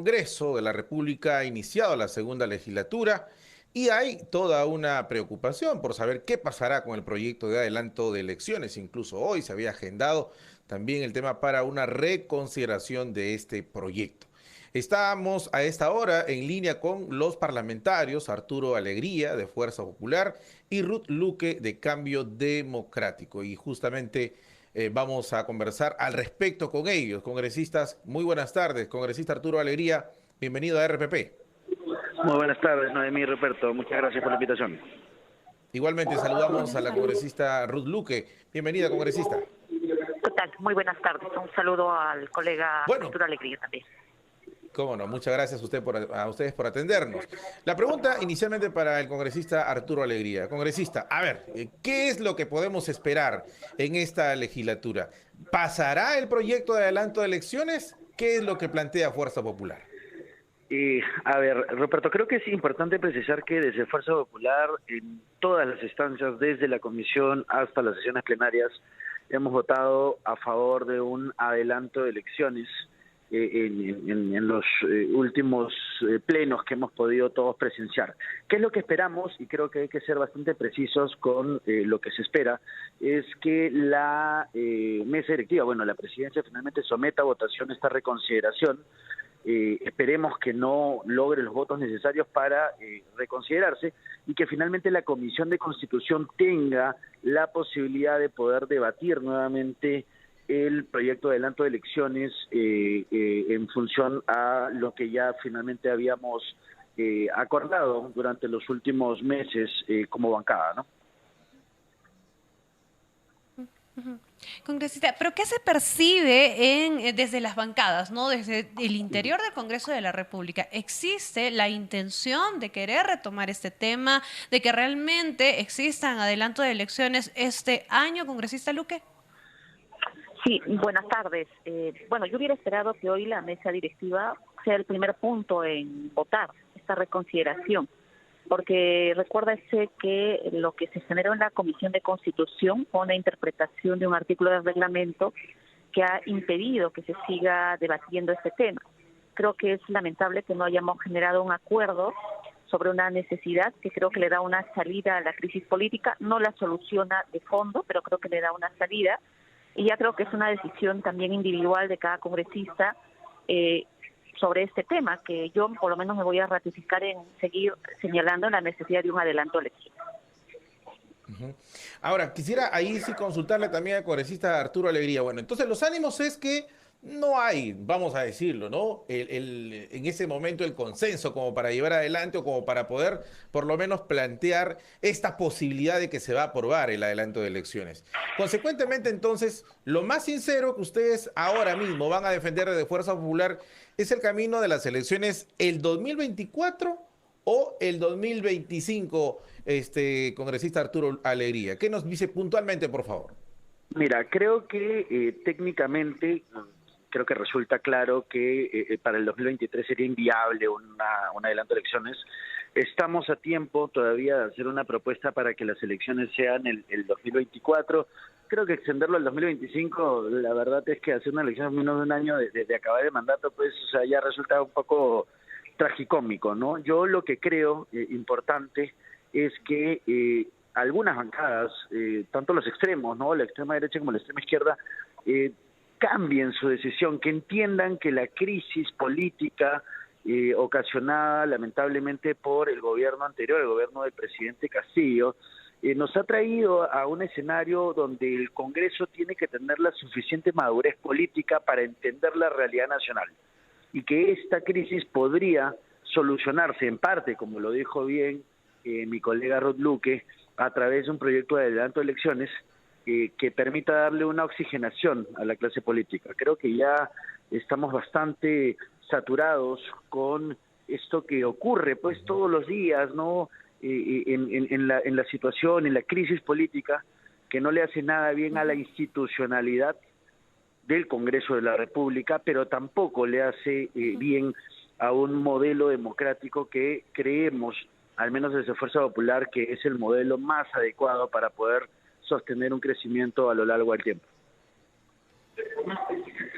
Congreso de la República ha iniciado la segunda legislatura y hay toda una preocupación por saber qué pasará con el proyecto de adelanto de elecciones. Incluso hoy se había agendado también el tema para una reconsideración de este proyecto. Estamos a esta hora en línea con los parlamentarios Arturo Alegría, de Fuerza Popular, y Ruth Luque, de Cambio Democrático. Y justamente vamos a conversar al respecto con ellos. Congresistas, muy buenas tardes. Congresista Arturo Alegría, bienvenido a RPP. Muy buenas tardes, Noemí y Ruperto. Muchas gracias por la invitación. Igualmente saludamos a la congresista Ruth Luque. Bienvenida, congresista. ¿Qué tal? Muy buenas tardes. Un saludo al colega Bueno, Arturo Alegría también. cómo no, muchas gracias a ustedes por atendernos. La pregunta inicialmente para el congresista Arturo Alegría. Congresista, a ver, ¿qué es lo que podemos esperar en esta legislatura? ¿Pasará el proyecto de adelanto de elecciones? ¿Qué es lo que plantea Fuerza Popular? A ver, Roberto, creo que es importante precisar que desde Fuerza Popular, en todas las instancias, desde la comisión hasta las sesiones plenarias, hemos votado a favor de un adelanto de elecciones en los últimos plenos que hemos podido todos presenciar. ¿Qué es lo que esperamos? Y creo que hay que ser bastante precisos con lo que se espera, es que la mesa directiva, bueno, la presidencia finalmente someta a votación esta reconsideración. Esperemos que no logre los votos necesarios para reconsiderarse y que finalmente la Comisión de Constitución tenga la posibilidad de poder debatir nuevamente el proyecto de adelanto de elecciones en función a lo que ya finalmente habíamos acordado durante los últimos meses como bancada, ¿no? Congresista, ¿pero qué se percibe desde las bancadas, ¿no? Desde el interior del Congreso de la República? ¿Existe la intención de querer retomar este tema, de que realmente existan adelanto de elecciones este año, congresista Luque? Sí, buenas tardes. Bueno, yo hubiera esperado que hoy la mesa directiva sea el primer punto en votar esta reconsideración, porque recuérdese que lo que se generó en la Comisión de Constitución fue una interpretación de un artículo del reglamento que ha impedido que se siga debatiendo este tema. Creo que es lamentable que no hayamos generado un acuerdo sobre una necesidad que creo que le da una salida a la crisis política, no la soluciona de fondo, pero creo que le da una salida, y ya creo que es una decisión también individual de cada congresista sobre este tema, que yo por lo menos me voy a ratificar en seguir señalando la necesidad de un adelanto electoral. Ahora, quisiera ahí sí consultarle también al congresista Arturo Alegría. Bueno, entonces los ánimos es que no hay, vamos a decirlo, ¿no? En ese momento el consenso como para llevar adelante o como para poder por lo menos plantear esta posibilidad de que se va a aprobar el adelanto de elecciones. Consecuentemente, entonces, lo más sincero que ustedes ahora mismo van a defender desde Fuerza Popular es el camino de las elecciones el 2024 o el 2025, congresista Arturo Alegría. ¿Qué nos dice puntualmente, por favor? Mira, creo que técnicamente, creo que resulta claro que para el 2023 sería inviable un adelanto de elecciones. Estamos a tiempo todavía de hacer una propuesta para que las elecciones sean el 2024. Creo que extenderlo al 2025, la verdad es que hacer una elección en menos de un año de acabar el mandato, pues, o sea, ya resulta un poco tragicómico, ¿no? Yo lo que creo importante es que algunas bancadas, tanto los extremos, ¿no? La extrema derecha como la extrema izquierda, cambien su decisión, que entiendan que la crisis política ocasionada lamentablemente por el gobierno anterior, el gobierno del presidente Castillo, nos ha traído a un escenario donde el Congreso tiene que tener la suficiente madurez política para entender la realidad nacional y que esta crisis podría solucionarse en parte, como lo dijo bien mi colega Ruth Luque, a través de un proyecto de adelanto de elecciones que permita darle una oxigenación a la clase política. Creo que ya estamos bastante saturados con esto que ocurre pues todos los días, ¿no? En la situación, en la crisis política, que no le hace nada bien a la institucionalidad del Congreso de la República, pero tampoco le hace bien a un modelo democrático que creemos, al menos desde Fuerza Popular, que es el modelo más adecuado para poder sostener un crecimiento a lo largo del tiempo.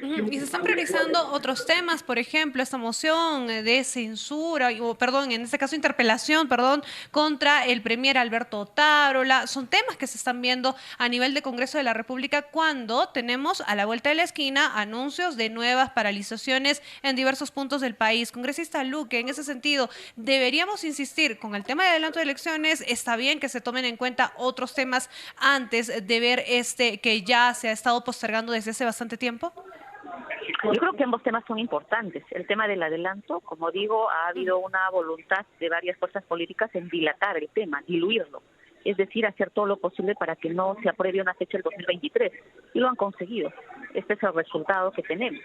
Ujú. Y se están priorizando otros temas, por ejemplo, esta moción de censura, o perdón, en este caso interpelación, perdón, contra el premier Alberto Otárola. Son temas que se están viendo a nivel de Congreso de la República cuando tenemos a la vuelta de la esquina anuncios de nuevas paralizaciones en diversos puntos del país. Congresista Luque, en ese sentido, deberíamos insistir con el tema de adelanto de elecciones. Está bien que se tomen en cuenta otros temas antes de ver este que ya se ha estado postergando desde hace bastante tiempo. Yo creo que ambos temas son importantes. El tema del adelanto, como digo, ha habido una voluntad de varias fuerzas políticas en dilatar el tema, diluirlo. Es decir, hacer todo lo posible para que no se apruebe una fecha del 2023. Y lo han conseguido. Este es el resultado que tenemos.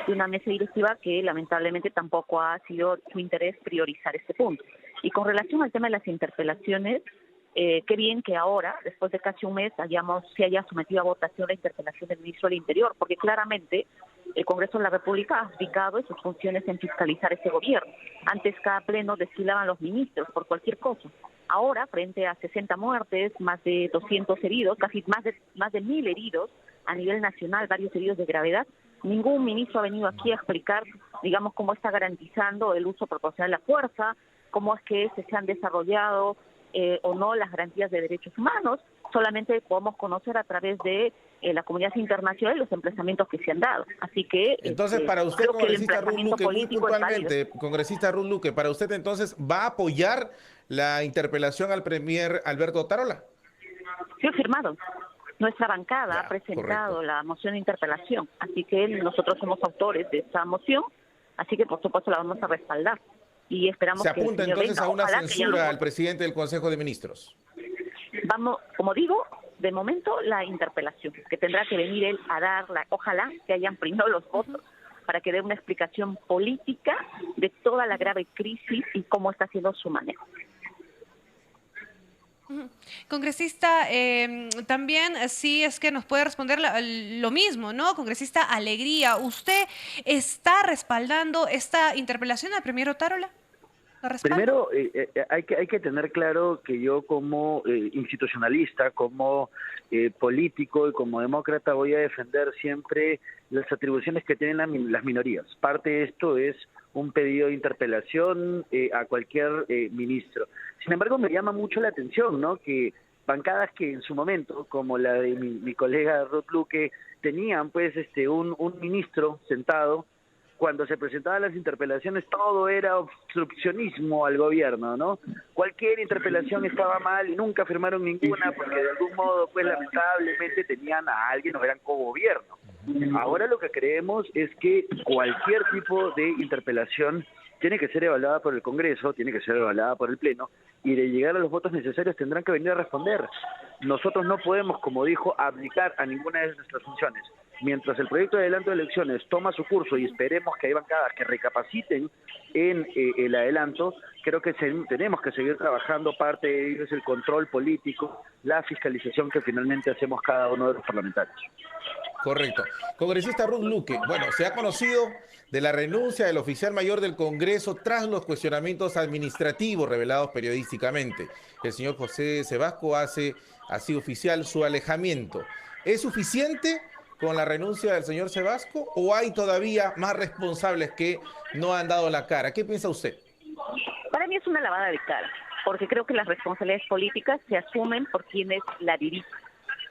De una mesa directiva que lamentablemente tampoco ha sido su interés priorizar este punto. Y con relación al tema de las interpelaciones, qué bien que ahora, después de casi un mes, se haya sometido a votación la interpelación del ministro del Interior, porque claramente el Congreso de la República ha abdicado de sus funciones en fiscalizar ese gobierno. Antes cada pleno desfilaban los ministros por cualquier cosa. Ahora, frente a 60 muertes, más de 200 heridos, casi más de 1.000 heridos a nivel nacional, varios heridos de gravedad, ningún ministro ha venido aquí a explicar, digamos, cómo está garantizando el uso proporcional de la fuerza, cómo es que se han desarrollado o no las garantías de derechos humanos. Solamente podemos conocer a través de la comunidad internacional los emplazamientos que se han dado. Así que entonces, para usted, congresista Ruth Luque, muy puntualmente, congresista Ruth Luque, para usted entonces, ¿va a apoyar la interpelación al premier Alberto Otárola? Sí, he firmado. Nuestra bancada ha presentado la moción de interpelación, así que nosotros somos autores de esta moción, así que por supuesto la vamos a respaldar. Y esperamos ¿se apunta que entonces a una censura al presidente del Consejo de Ministros? Vamos, como digo, de momento la interpelación, que tendrá que venir él a darla, ojalá que hayan primero los votos para que dé una explicación política de toda la grave crisis y cómo está haciendo su manejo. Congresista, también sí es que nos puede responder lo mismo, ¿no? Congresista Alegría, ¿usted está respaldando esta interpelación al premier Otárola? Primero, hay que tener claro que yo como institucionalista, como político y como demócrata voy a defender siempre las atribuciones que tienen las minorías. Parte de esto es un pedido de interpelación a cualquier ministro. Sin embargo, me llama mucho la atención, ¿no?, que bancadas que en su momento, como la de mi colega Ruth Luque, tenían pues un ministro sentado. Cuando se presentaban las interpelaciones todo era obstruccionismo al gobierno, ¿no? Cualquier interpelación estaba mal y nunca firmaron ninguna porque de algún modo, pues lamentablemente tenían a alguien o eran cogobierno. Ahora lo que creemos es que cualquier tipo de interpelación tiene que ser evaluada por el Congreso, tiene que ser evaluada por el Pleno, y de llegar a los votos necesarios tendrán que venir a responder. Nosotros no podemos, como dijo, abdicar a ninguna de nuestras funciones. Mientras el proyecto de adelanto de elecciones toma su curso y esperemos que hay bancadas que recapaciten en el adelanto, creo que tenemos que seguir trabajando. Parte de ello es el control político, la fiscalización que finalmente hacemos cada uno de los parlamentarios. Correcto. Congresista Ruth Luque, bueno, se ha conocido de la renuncia del oficial mayor del Congreso tras los cuestionamientos administrativos revelados periodísticamente. El señor José Sebasco hace así oficial su alejamiento. ¿Es suficiente con la renuncia del señor Sebasco o hay todavía más responsables que no han dado la cara? ¿Qué piensa usted? Para mí es una lavada de cara, porque creo que las responsabilidades políticas se asumen por quienes la dirigen.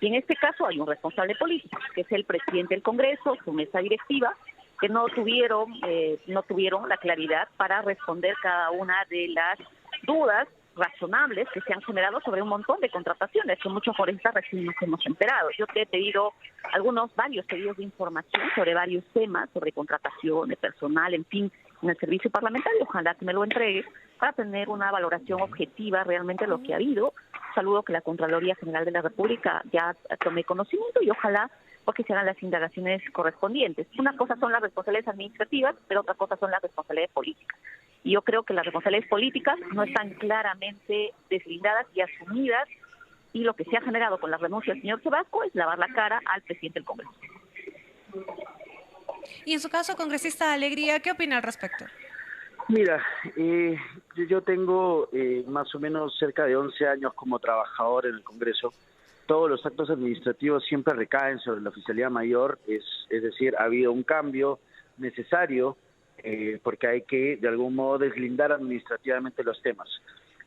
Y en este caso hay un responsable político, que es el presidente del Congreso, su mesa directiva, que no tuvieron la claridad para responder cada una de las dudas razonables que se han generado sobre un montón de contrataciones, que muchos forenses recién nos hemos enterado. Yo te he pedido varios pedidos de información sobre varios temas, sobre contratación de personal, en fin, en el servicio parlamentario. Ojalá que me lo entregue para tener una valoración objetiva realmente de lo que ha habido. Saludo que la Contraloría General de la República ya tome conocimiento y ojalá porque se hagan las indagaciones correspondientes. Una cosa son las responsabilidades administrativas, pero otra cosa son las responsabilidades políticas. Y yo creo que las responsabilidades políticas no están claramente deslindadas y asumidas, y lo que se ha generado con la renuncia del señor Sebasco es lavar la cara al presidente del Congreso. Y en su caso, congresista Alegría, ¿qué opina al respecto? Mira, yo tengo más o menos cerca de 11 años como trabajador en el Congreso todos los actos administrativos siempre recaen sobre la Oficialía Mayor, es decir, ha habido un cambio necesario porque hay que de algún modo deslindar administrativamente los temas.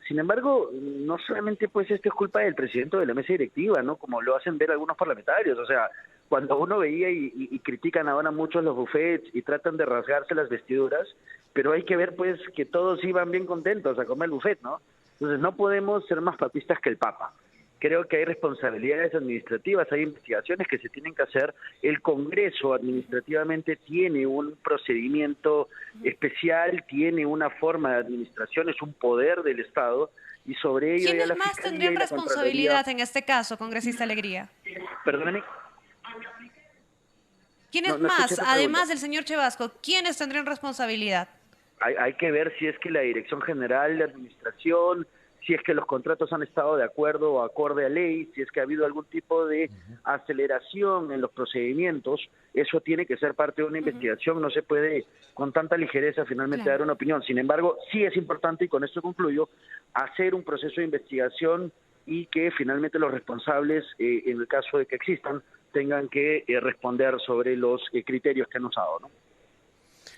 Sin embargo, no solamente pues esto es culpa del presidente de la mesa directiva, ¿no? Como lo hacen ver algunos parlamentarios, o sea, cuando uno veía y critican ahora mucho los buffets y tratan de rasgarse las vestiduras, pero hay que ver pues que todos iban bien contentos a comer el buffet, ¿no? Entonces no podemos ser más papistas que el Papa. Creo que hay responsabilidades administrativas, hay investigaciones que se tienen que hacer. El Congreso administrativamente tiene un procedimiento especial, tiene una forma de administración, es un poder del Estado y sobre ello... ¿Quiénes más tendrían responsabilidad en este caso, congresista Alegría? Perdóname. ¿Quiénes más, además del señor Chevasco, quiénes tendrían responsabilidad? Hay que ver si es que la Dirección General de Administración, si es que los contratos han estado de acuerdo o acorde a ley, si es que ha habido algún tipo de aceleración en los procedimientos, eso tiene que ser parte de una investigación, no se puede con tanta ligereza finalmente dar una opinión. Sin embargo, sí es importante, y con esto concluyo, hacer un proceso de investigación y que finalmente los responsables, en el caso de que existan, tengan que responder sobre los criterios que han usado, ¿no?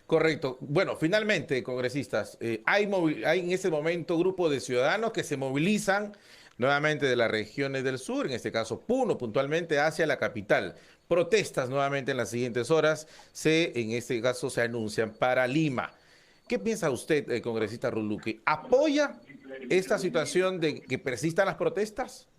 Correcto. Bueno, finalmente, congresistas, hay en ese momento grupos de ciudadanos que se movilizan nuevamente de las regiones del sur, en este caso Puno, puntualmente hacia la capital. Protestas nuevamente en las siguientes horas, en este caso se anuncian para Lima. ¿Qué piensa usted, congresista Ruth Luque? ¿Apoya esta situación de que persistan las protestas?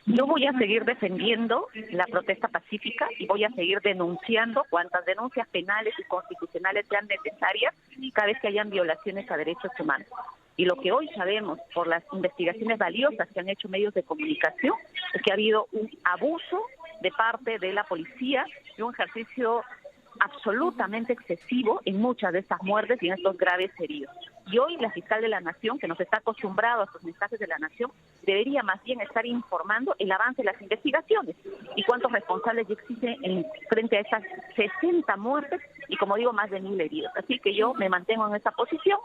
Yo voy a seguir defendiendo la protesta pacífica y voy a seguir denunciando cuantas denuncias penales y constitucionales sean necesarias cada vez que hayan violaciones a derechos humanos. Y lo que hoy sabemos por las investigaciones valiosas que han hecho medios de comunicación es que ha habido un abuso de parte de la policía y un ejercicio absolutamente excesivo en muchas de estas muertes y en estos graves heridos. Y hoy la fiscal de la Nación, que nos está acostumbrado a estos mensajes de la Nación, debería más bien estar informando el avance de las investigaciones y cuántos responsables ya existen frente a esas 60 muertes y, como digo, más de 1000 heridos. Así que yo me mantengo en esa posición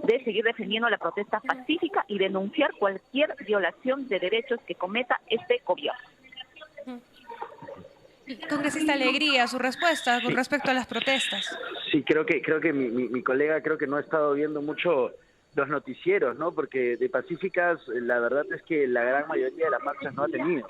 de seguir defendiendo la protesta pacífica y denunciar cualquier violación de derechos que cometa este gobierno. Congresista Alegría, su respuesta con respecto a las protestas. Sí, creo que mi colega creo que no ha estado viendo mucho los noticieros, ¿no? Porque de pacíficas la verdad es que la gran mayoría de las marchas no ha tenido.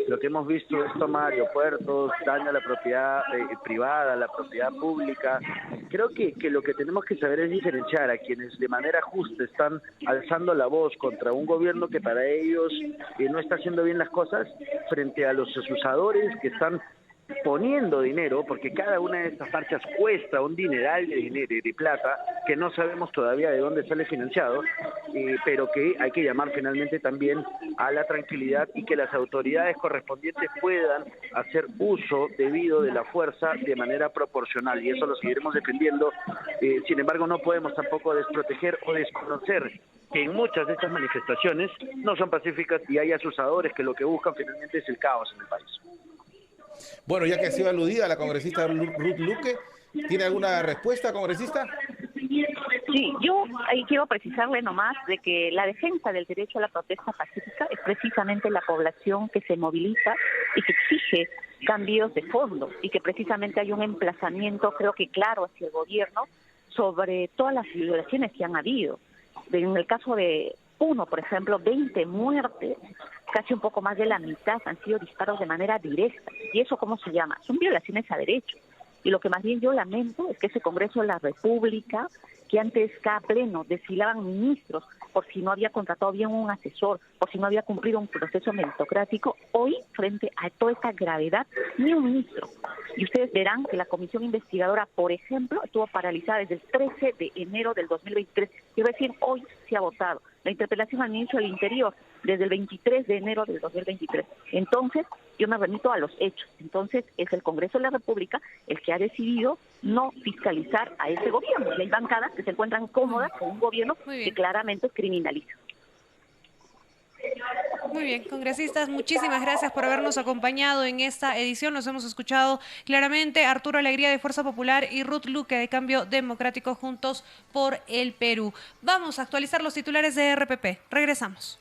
Lo que hemos visto es tomar aeropuertos, daño a la propiedad privada, a la propiedad pública. Creo que lo que tenemos que saber es diferenciar a quienes de manera justa están alzando la voz contra un gobierno que para ellos no está haciendo bien las cosas, frente a los asusadores que están poniendo dinero, porque cada una de estas marchas cuesta un dineral de dinero y de plata, que no sabemos todavía de dónde sale financiado, pero que hay que llamar finalmente también a la tranquilidad y que las autoridades correspondientes puedan hacer uso debido de la fuerza de manera proporcional, y eso lo seguiremos defendiendo. Sin embargo, no podemos tampoco desproteger o desconocer que en muchas de estas manifestaciones no son pacíficas y hay asusadores que lo que buscan finalmente es el caos en el país. Bueno, ya que ha sido aludida la congresista Ruth Luque, ¿tiene alguna respuesta, congresista? Sí, yo ahí quiero precisarle nomás de que la defensa del derecho a la protesta pacífica es precisamente la población que se moviliza y que exige cambios de fondo y que precisamente hay un emplazamiento, creo que claro, hacia el gobierno sobre todas las violaciones que han habido. En el caso de Puno, por ejemplo, 20 muertes, casi un poco más de la mitad han sido disparos de manera directa. ¿Y eso cómo se llama? Son violaciones a derechos. Y lo que más bien yo lamento es que ese Congreso de la República, que antes cada pleno desfilaban ministros por si no había contratado bien un asesor, por si no había cumplido un proceso meritocrático, hoy, frente a toda esta gravedad, ni un ministro. Y ustedes verán que la comisión investigadora, por ejemplo, estuvo paralizada desde el 13 de enero del 2023, y recién hoy se ha votado. La interpelación al ministro del Interior desde el 23 de enero del 2023. Entonces, yo me remito a los hechos. Entonces, es el Congreso de la República el que ha decidido no fiscalizar a ese gobierno. Y hay bancadas que se encuentran cómodas con un gobierno que claramente criminaliza. Muy bien, congresistas, muchísimas gracias por habernos acompañado en esta edición. Nos hemos escuchado claramente. Arturo Alegría de Fuerza Popular y Ruth Luque de Cambio Democrático, Juntos por el Perú. Vamos a actualizar los titulares de RPP. Regresamos.